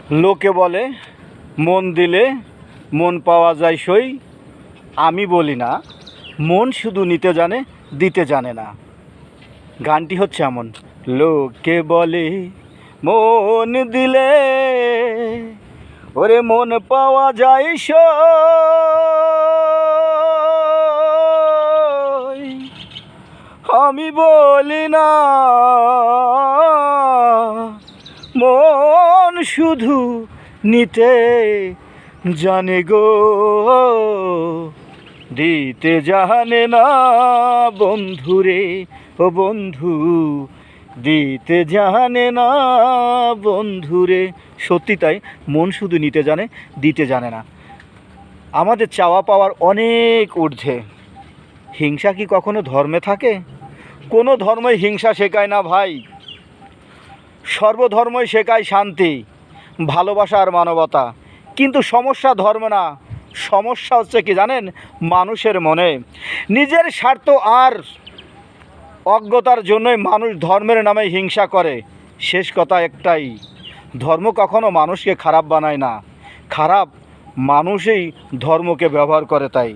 লোকে বলে মন দিলে মন পাওয়া যায় সই। আমি বলি না, মন শুধু নিতে জানে, দিতে জানে না। গানটি হচ্ছে এমন: লোকে বলে মন দিলে ওরে মন পাওয়া যায় সই। আমি বলি না, মন শুধু নিতে জানে গো, দিতে জানে না বন্ধুরে। ও বন্ধু, দিতে জানে না বন্ধুরে। সত্যি তাই, মন শুধু নিতে জানে, দিতে জানে না। আমাদের চাওয়া পাওয়ার অনেক ঊর্ধ্বে। হিংসা কি কখনো ধর্মে থাকে? কোনো ধর্মই হিংসা শেখায় না ভাই। সর্বধর্মই শেখায় শান্তি, ভালোবাসা আর মানবতা। কিন্তু সমস্যা ধর্ম না, সমস্যা হচ্ছে কি জানেন? মানুষের মনে। নিজের স্বার্থ আর অজ্ঞতার জন্যই মানুষ ধর্মের নামে হিংসা করে। শেষ কথা একটাই, ধর্ম কখনো মানুষকে খারাপ বানায় না, খারাপ মানুষই ধর্মকে ব্যবহার করে। তাই